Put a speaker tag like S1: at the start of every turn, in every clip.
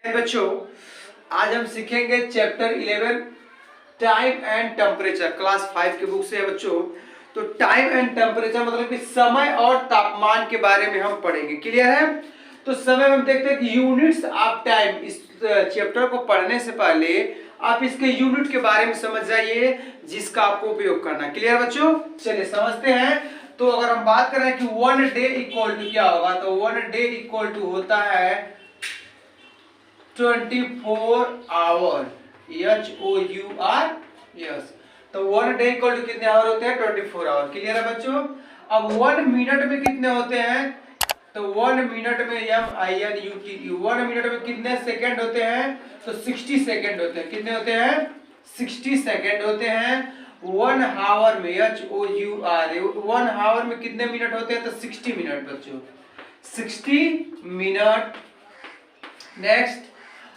S1: बच्चों, आज हम सीखेंगे chapter 11 time and temperature, class 5 की बुक से है बच्चों। तो टाइम एंड टेम्परेचर मतलब कि समय और तापमान के बारे में हम पढ़ेंगे। क्लियर है? तो समय में हम देखते हैं कि यूनिट्स ऑफ टाइम। इस चैप्टर को पढ़ने से पहले आप इसके यूनिट के बारे में समझ जाइए जिसका आपको उपयोग करना। क्लियर बच्चों? चलिए समझते हैं। तो अगर हम बात करें कि 1 डे इक्वल टू क्या होगा, तो 1 डे इक्वल टू होता है 24 आवर, HOUR, यस। तो 1 डे इक्वल टू कितने आवर होते हैं? 24 आवर। क्लियर है बच्चों? अब 1 मिनट में कितने होते हैं? तो 1 मिनट में MINUT, 1 मिनट में कितने सेकंड होते हैं? तो 60 सेकंड होते हैं। कितने होते हैं? 60 सेकंड होते हैं। 1 हावर में HOUR, 1 हावर में कितने मिनट होते हैं? तो 60 मिनट बच्चों, 60 मिनट। नेक्स्ट,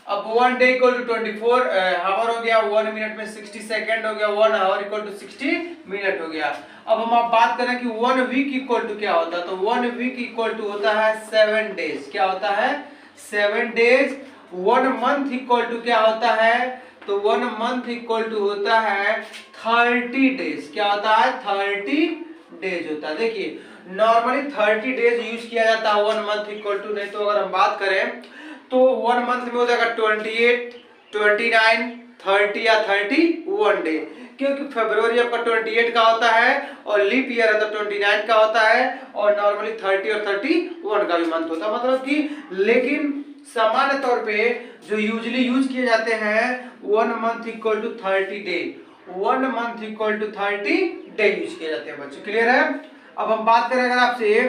S1: अब 1 डे इक्वल टू 24 हावर हो गया, 1 मिनट में 60 सेकंड हो गया, 1 हावर इक्वल टू 60 मिनट हो गया। अब हम आप बात करें कि 1 वीक इक्वल टू क्या होता है, तो 1 वीक इक्वल टू होता है 7 डेज। क्या होता है? 7 डेज। 1 मंथ इक्वल टू क्या होता है? तो 1 मंथ इक्वल टू होता है 30 डेज। क्या होता है? 30 डेज होता है। देखिए नॉर्मली 30 डेज यूज किया जाता है 1 मंथ इक्वल टू। नहीं तो अगर हम बात करें तो 1 मंथ में हो जाएगा 28, 29, 30 या 31 डे, क्योंकि फरवरी आपका 28 का होता है और लीप ईयर है तो 29 का होता है, और नॉर्मली 30 और 31 का भी मंथ होता है। मतलब कि लेकिन सामान्य तौर पे जो यूजली यूज किए जाते हैं 1 month equal to 30 day, 1 month equal to 30 day use किए जाते हैं बच्चों। क्लियर है? अब हम बात करें अगर आपसे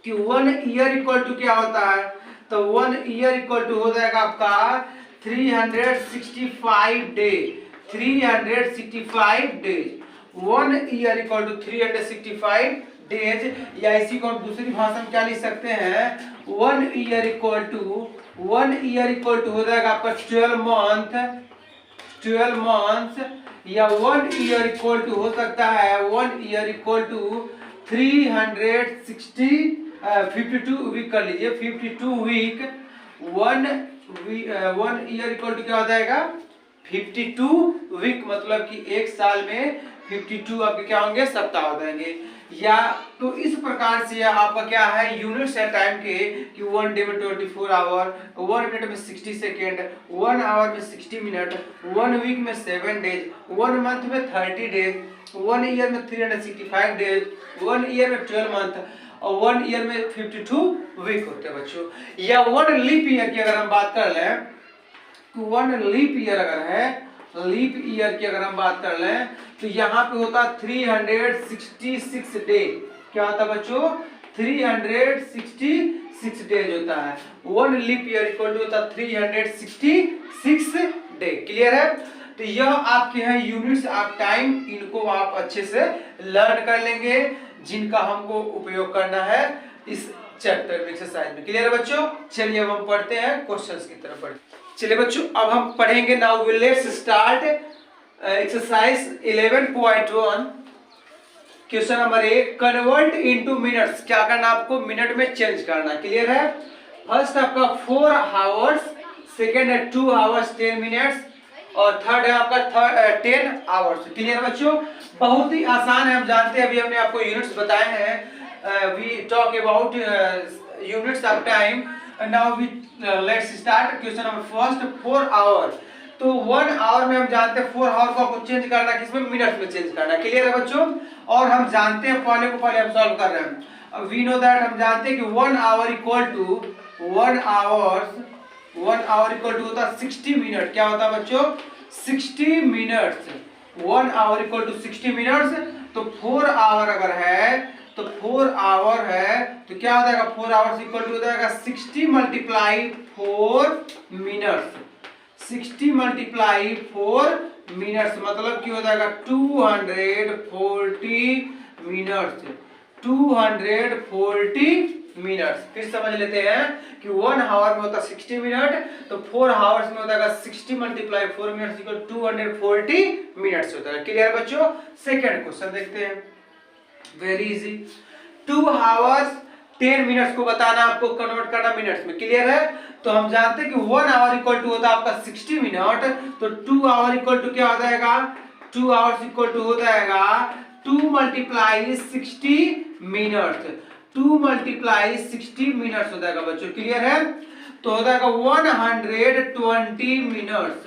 S1: कि 1 ईयर इक्वल टू क्या होता है, तो 1 ईयर इक्वल टू हो जाएगा आपका 365 day, 365 days. 1 year equal to 365 days, या इसी को हम दूसरी भाषा में क्या लिख सकते हैं? 1 ईयर इक्वल टू हो जाएगा आपका 12 मंथ, 12 मंथ। या 1 ईयर इक्वल टू हो सकता है 1 ईयर इक्वल टू 360 52 वीक कर लीजिए, 52 वीक। 1 ईयर इक्वल टू क्या हो जाएगा? 52 वीक, मतलब कि एक साल में 52 आपके क्या होंगे? सप्ताह हो जाएंगे। या तो इस प्रकार से आपका क्या है यूनिट्स है टाइम के, कि 1 डे में 24 आवर, 1 मिनट में 60 सेकेंड, 1 आवर में 60 मिनट, 1 वीक में 7 डेज, 1 मंथ में 30 डेज, 1 ईयर में 365 डेज, 1 ईयर में 12 मंथ, और 1 ईयर में 52 वीक होते हैं बच्चों। या 1 लीप ईयर की अगर हम बात कर लें, तो 1 लीप ईयर अगर है, लीप ईयर की अगर हम बात कर लें, तो यहाँ पे होता 366 डे। क्या होता है बच्चों? 366 डेज होता है। 1 लीप ईयर इक्वल टू होता 366 डे। क्लियर है? तो यह आपके हैं यूनिट्स ऑफ टाइम, इनको आप अच्छे से लर्न कर लेंगे जिनका हमको उपयोग करना है इस चैप्टर में, एक्सरसाइज में। क्लियर है बच्चों? चलिए अब हम पढ़ते हैं क्वेश्चंस की तरफ बढ़ते। चलिए बच्चों अब हम पढ़ेंगे, now let's start exercise 11.1। Question number 1, convert into minutes. क्या करना आपको? मिनट में चेंज करना। क्लियर है? फर्स्ट आपका 4 आवर्स, सेकेंड है 2 आवर्स 10 मिनट्स, और थर्ड है आपका 10 आवर्स। क्लियर बच्चों? बहुत ही आसान है, हम जानते हैं, अभी हमने आपको यूनिट्स बताए हैं। We talk about units of time. Now we let's start question number first, 4 hour. तो 1 आवर में हम जानते हैं 4 आवर को आपको चेंज करना किसमें? मिनट में चेंज करना। क्लियर है बच्चों? और हम जानते हैं पहले हम सॉल्व कर रहे हैं। वी नो दैट, हम जानते हैं कि 1 hour equal to 1 hour equal to होता है 60 मिनट। क्या होता है बच्चों? 60 minutes. 1 hour equal to 60 minutes. तो 4 आवर अगर है, तो 4 आवर है तो क्या हो जाएगा? 4 आवर्स इक्वल टू हो जाएगा 60 मल्टीप्लाई 4 मिनट्स, 60 मल्टीप्लाई 4 मिनट्स, मतलब कि हो जाएगा 240 मिनट्स, 240 मिनट्स। फिर समझ लेते हैं कि 1 आवर में होता 60 मिनट, तो 4 आवर्स में हो जाएगा 60 मल्टीप्लाई 4 मिनट्स इक्वल 240 मिनट्स होता है। क्लियर बच्चों? सेकंड क्वेश्चन देखते हैं, वेरी इजी। 2 आवर्स 10 मिनट्स को बताना, आपको कन्वर्ट करना मिनट्स में। क्लियर है? तो हम जानते हैं कि 1 आवर इक्वल टू होता है आपका 60 मिनट, तो 2 आवर इक्वल टू क्या हो जाएगा, 2 आवर्स इक्वल टू हो जाएगा 2 मल्टीप्लाई 60 मिनट्स, 2 मल्टीप्लाई 60 मिनट्स हो जाएगा बच्चों। क्लियर है? तो हो जाएगा 120 मिनट्स,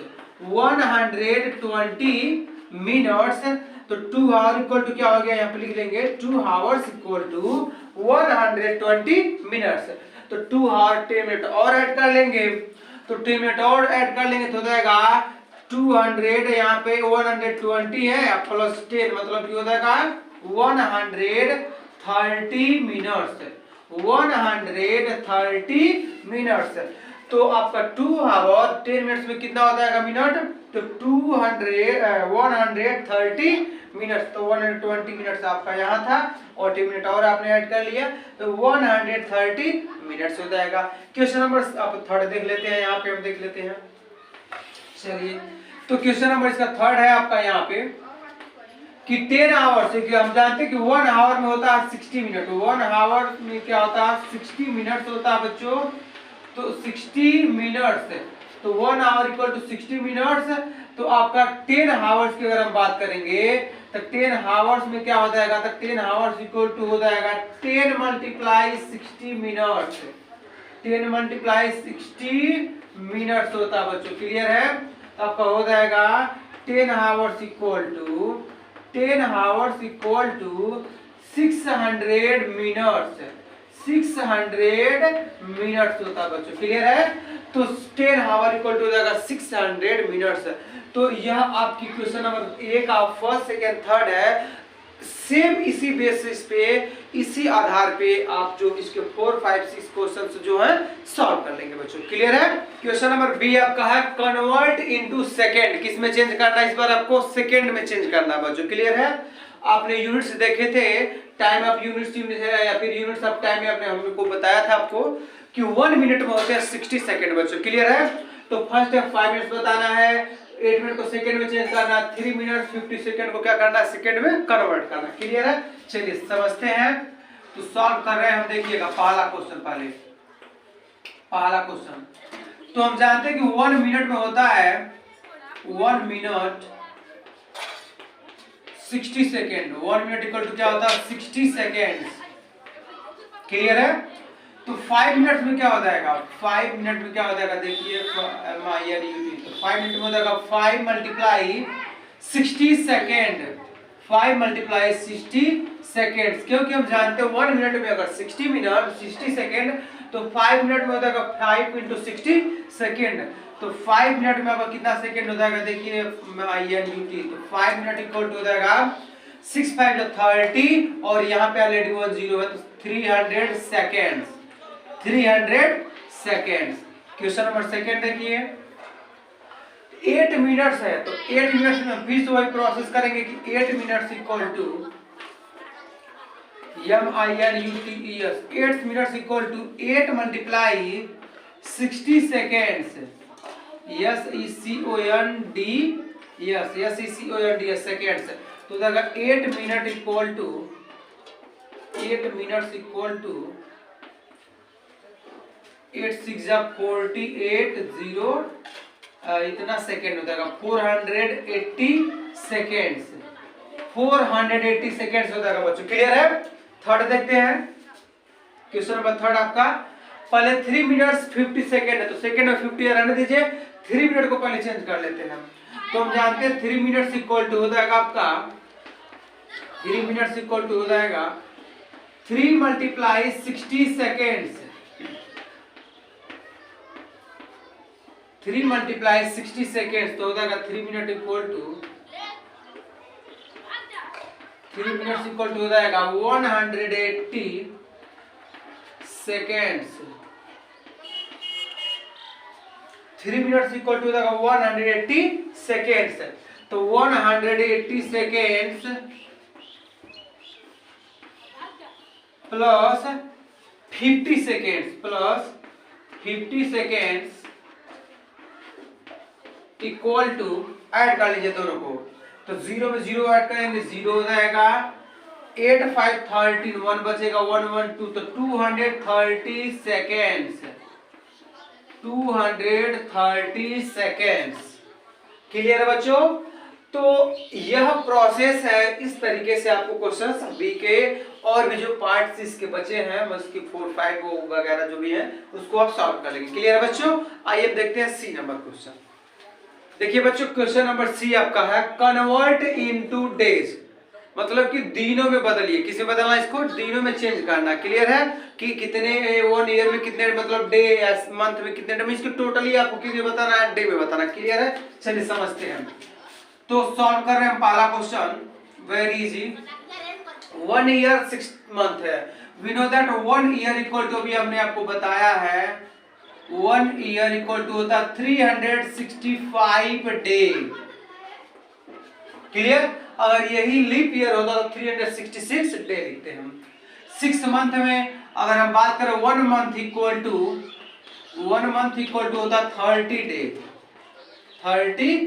S1: 120 मिनट्स। तो 2 आवर इक्वल टू क्या हो गया, यहाँ पे लिख लेंगे 2 आवर्स इक्वल टू 120 मिनट्स। तो 2 आवर 10 मिनट और ऐड कर लेंगे, तो 10 मिनट और ऐड कर लेंगे तो हो जाएगा 200, यहाँ पे 120 है प्लस 10 मतलब क्या हो जाएगा 130 मिनट्स, 130 मिनट्स। तो आपका 2 आवर 10 मिनट्स में कितना हो जाएगा मिनट, तो 130 मिनट्स। तो 120 मिनट्स आपका यहाँ था और 10 मिनट और आपने ऐड कर लिया, तो 130 मिनट्स हो जाएगा। क्वेश्चन नंबर आप थर्ड देख लेते हैं, यहाँ पे हम देख लेते हैं। चलिए, तो क्वेश्चन नंबर इसका थर्ड है आपका यहाँ पे कि 10 आवर से, कि हम जानते हैं कि 1 आवर में होता है 60 मिनट, 1 आवर में क्या होता है 60 मिनट्स होता है बच्चों। तो 60 मिनट्स, तो 1 आवर इक्वल टू 60 मिनट्स। तो आपका 10 आवर्स की अगर हम बात करेंगे तो 10 आवर्स में क्या हो जाएगा, तो 10 आवर्स इक्वल टू हो जाएगा 10 मल्टीप्लाई 60 मिनट्स, 10 मल्टीप्लाई 60 मिनट्स होता है बच्चों। क्लियर है? तो आपका हो जाएगा 10 hours equal to 10 hours equal to 600 minutes, 600 minutes होता है बच्चों। क्लियर है? तो 10 आवर इक्वल टू हो जाएगा 600 मिनट्स। तो यह आपकी क्वेश्चन नंबर 1 का फर्स्ट सेकंड थर्ड है। सेम इसी बेसिस पे, इसी आधार पे आप जो इसके 4 5 6 क्वेश्चंस जो है सॉल्व कर लेंगे बच्चों। क्लियर है? क्वेश्चन नंबर बी आपका है कन्वर्ट इनटू सेकंड, किस में चेंज करना है, इस बार आपको सेकंड में चेंज करना है बच्चों। क्लियर है? आपने यूनिट्स देखे थे, टाइम ऑफ यूनिट्स है या फिर यूनिट्स ऑफ टाइम में आपने हमको बताया था आपको कि 1 मिनट में होते हैं 60 सेकंड बच्चों। क्लियर है? तो फर्स्ट है 5 मिनट्स बताना है, 8 मिनट को सेकंड में चेंज करना, 3 मिनट 50 सेकंड को क्या करना है, सेकंड में कन्वर्ट करना। क्लियर है? चलिए समझते हैं। तो सॉल्व कर रहे हैं हम, देखिएगा पहला क्वेश्चन। पहला क्वेश्चन तो हम जानते हैं कि 1 मिनट में होता है 1 minute 60 second, 1 minute equal to क्या होता है 60 सेकेंड। क्लियर है? तो 5 मिनट में क्या हो जाएगा, 5 मिनट में क्या हो जाएगा, देखिए तो 5 मिनट में हो जाएगा 5 मल्टीप्लाई 60 सेकेंड, 5 मल्टीप्लाई 60 सेकेंड। क्योंकि हम जानते हैं 1 मिनट में अगर 60 सेकेंड तो 5 मिनट में हो जाएगा 5 इंटू 60 सेकेंड। तो 5 मिनट में आपका कितना सेकेंड हो जाएगा, देखिए तो 5 मिनट इक्वल टू हो जाएगा 6 5 30 और यहाँ पे ऑलरेडी 1 0 है, तो 300 second, 300 second. Question number second देखिए 8 मिनट्स है, तो 8 मिनट्स में फिर से वही प्रोसेस करेंगे कि 8 minutes equal to MINUTES, 8 minutes equal to 8 multiply 60 seconds, SECOND seconds. तो 8 minute equal to 8 minutes equal to 8 6 48 0 इतना सेकेंड हो जाएगा 480 सेकेंड्स, 480 सेकेंड्स हो जाएगा बच्चों। क्लियर है? थर्ड देखते हैं क्वेश्चन नंबर थर्ड आपका, पहले 3 मिनट्स 50 सेकेंड है, तो सेकेंड में 50 रहने दीजिए, 3 मिनट को पहले चेंज कर लेते हैं। तो हम जानते हैं 3 मिनट्स इक्वल टू हो जाएगा आपका 3 मिनट्स इक्वल टू हो जाएगा 3 मल्टीप्लाई 60 सेकेंड्स, 3 मल्टीप्लाई 60 सेकेंड्स। तो हो जाएगा 3 minute equal to 3 minutes equal to हो जाएगा 180 सेकेंड्स, 3 मिनट्स इक्वल टू हो जाएगा 180 सेकेंड्स। तो 180 seconds plus 50 seconds plus 50 seconds equal to, add कर लीजिए दोनों को, तो 0 में 0 ऐड करेंगे 0 हो जाएगा 8 5 13, 1 बचेगा 1 1 2, तो 230 सेकेंड्स, 230 सेकेंड्स। क्लियर है बच्चों? तो यह प्रोसेस है, इस तरीके से आपको क्वेश्चंस बी के और भी जो पार्ट्स इसके बचे हैं, उसकी 4 5 वो वगैरह जो भी है उसको आप सॉल्व कर लेंगे। क्लियर है बच्चों? आइए देखते हैं सी नंबर क्वेश्चन। देखिए बच्चों, क्वेश्चन नंबर सी आपका है कन्वर्ट इनटू डेज, मतलब कि दिनों में बदलिए। किसमें बदलना है? इसको दिनों में चेंज करना। क्लियर है कि कितने 1 ईयर में कितने, मतलब डे या मंथ में कितने डे में, इसको टोटली आपको कितने बताना है, डे में बताना। क्लियर है? चलिए समझते हैं। तो सॉल्व कर रहे हैं पहला question, very easy. 1 year 6 month है। We know that 1 year equal to, अभी हमने आपको बताया है 1 ईयर इक्वल टू होता है 365 डे। क्लियर? अगर यही लीप ईयर होता तो 366 डे लिखते हैं हम। 6 मंथ में अगर हम बात करें 1 मंथ इक्वल टू होता 30 डे, 30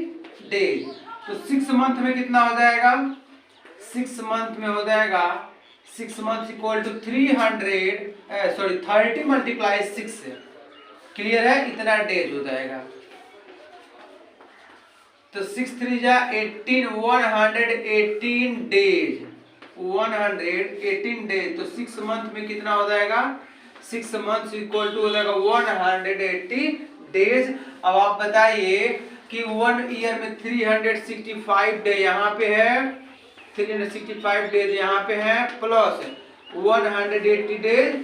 S1: डे। तो 6 मंथ में कितना हो जाएगा? 6 मंथ में हो जाएगा 6 month equal to 30 multiply 6। Clear है? इतना डेज हो जाएगा। तो 6 3 जा 18, 118 डेज, 118 डेज। तो 6 मंथ में कितना हो जाएगा? 6 मंथ इक्वल टू हो जाएगा 180 डेज। अब आप बताइए कि 1 ईयर में 365 डे यहाँ पे है, 365 डेज यहाँ पे है, प्लस 180 डेज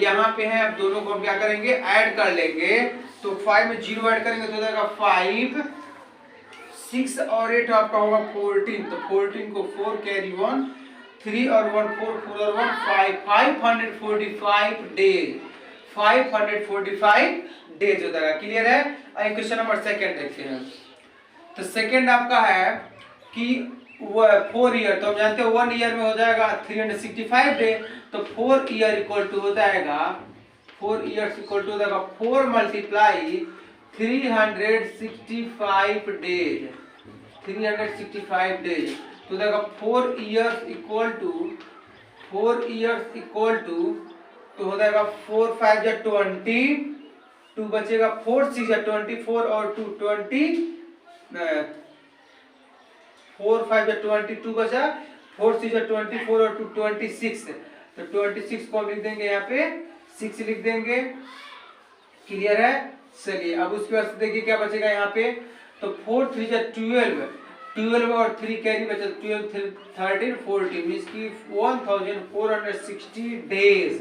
S1: यहाँ पे है। अब दोनों को हम क्या करेंगे? ऐड कर लेंगे। तो 5 में 0 ऐड करेंगे तो हो जाएगा 5, 6 और 8 आपका होगा 14। तो 14 को 4 कैरी 1, 3 और 1 4, 4 और 1 5, 545 डेज, 545 डेज हो जाएगा। क्लियर है? आइए क्वेश्चन नंबर सेकंड देखते हैं। तो सेकंड आपका है कि 4 ईयर, तो हम जानते हैं 1 ईयर में हो जाएगा 365 डे। तो 4 ईयर इक्वल टू हो जाएगा 4 ईयर्स इक्वल टू हो जाएगा 4 मल्टीप्लाई 365 डेज, 365 डेज। तो देखा 4 ईयर्स इक्वल टू तो हो जाएगा 4 5 या 20, 2 बचेगा 4 6 या 24 और 2 20, 4 5 या 22 बचा, 4 6 या 24 और 2 26। तो 26 को हम लिख देंगे यहाँ पे 6 लिख देंगे। क्लियर है? चलिए अब उसके बाद देखिए क्या बचेगा यहाँ पे। तो 4 3 या 12, 12 और 3 कैरी बचा, 12 13 14 मींस की 1460 डेज,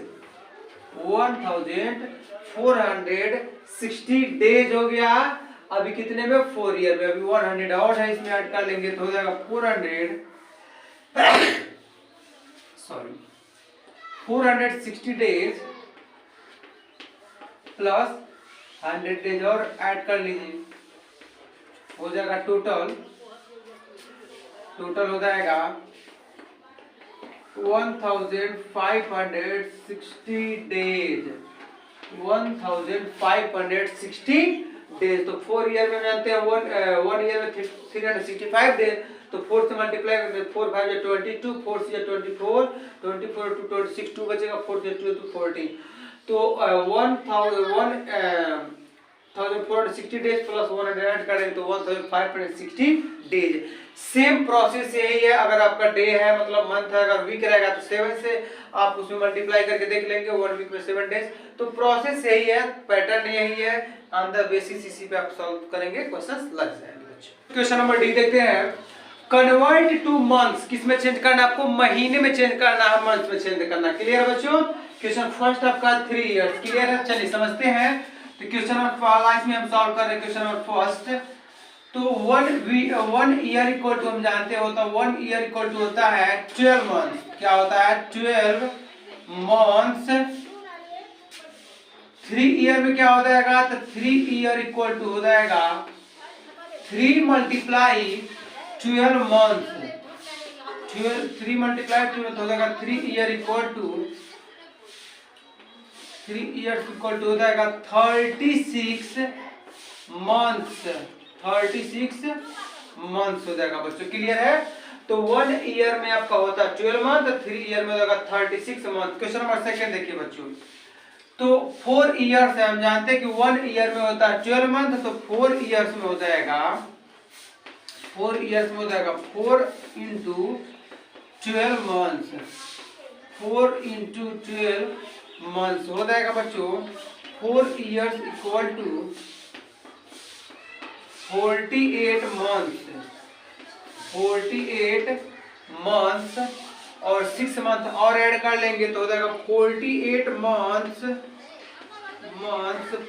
S1: 1460 डेज हो गया। अभी कितने में? 4 ईयर में। अभी 100 और है, इसमें ऐड कर लेंगे तो हो जाएगा 460 डेज प्लस 100 डेज और ऐड कर लीजिए, हो जाएगा टोटल हो जाएगा 1560 डेज, 1560 डेज। तो 4 ईयर में जानते हैं 1 ईयर में 365 डेज। तो 4 से मल्टीप्लाई करेंगे, 4 5 या 22, 4 6 या 24, 24 टू 26, 2 बचेगा, 4 से 2 तो 14। तो 1460 डेज प्लस 100 ऐड करेंगे तो 1560 डेज। सेम प्रोसेस यही है। अगर आपका डे है मतलब मंथ है, अगर वीक रहेगा तो 7 से आप उसमें मल्टीप्लाई करके देख लेंगे, 1 वीक में 7 डेज। तो प्रोसेस यही है, पैटर्न यही है। ऑन द बेसिस इसी पे आप सॉल्व करेंगे, क्वेश्चंस लग जाएंगे बच्चों। क्वेश्चन नंबर डी देखते हैं। कन्वर्ट टू मंथ्स, किस में चेंज करना? आपको महीने में चेंज करना है, मंथ में चेंज करना। क्लियर है बच्चों? क्वेश्चन फर्स्ट आपका 3 इयर्स। क्लियर है? चलिए समझते हैं। तो क्वेश्चन नंबर इसमें हम सॉल्व कर रहे हैं। क्वेश्चन नंबर फर्स्ट, तो 1 ईयर इक्वल टू हम जानते होता 1 ईयर इक्वल टू होता है 12 मंथ। क्या होता है? 12 मंथ्स। 3 ईयर में क्या हो जाएगा? तो 3 ईयर इक्वल टू हो जाएगा 3 मल्टीप्लाई 12 मंथ, 3 मल्टीप्लाई 12 हो जाएगा 3 year equal to 3 years equal to हो जाएगा 36 मंथ्स, 36 मंथ्स हो जाएगा बच्चों। क्लियर है? तो 1 ईयर में आपका होता है 12 मंथ, 3 ईयर में होगा 36 मंथ। क्वेश्चन नंबर सेकंड देखिए बच्चों, तो 4 ईयर्स है, हम जानते हैं कि 1 ईयर में होता है 12 मंथ, तो 4 ईयर्स में हो जाएगा 4 ईयर्स में हो जाएगा 4 इंटू 12 मंथ्स, 4 इंटू 12 मंथ्स हो जाएगा बच्चों 4 years equal to 48 months, 48 months और 6 मंथ और ऐड कर लेंगे तो हो जाएगा 48 months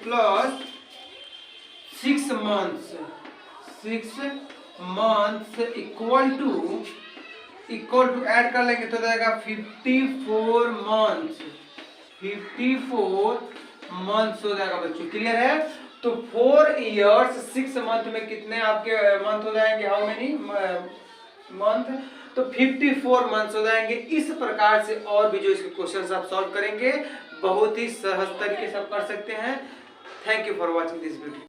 S1: plus 6 months, 6 months equal to add कर लेंगे तो हो जाएगा 54 मंथ्स, 54 मंथ्स हो जाएगा बच्चों। क्लियर है? तो 4 इयर्स 6 मंथ में कितने आपके मंथ हो जाएंगे, हाउ मेनी मंथ, तो 54 मंथ्स हो जाएंगे। इस प्रकार से और भी जो इसके क्वेश्चंस आप सॉल्व करेंगे बहुत ही सहज तरीके से आप कर सकते हैं। Thank you for watching this video.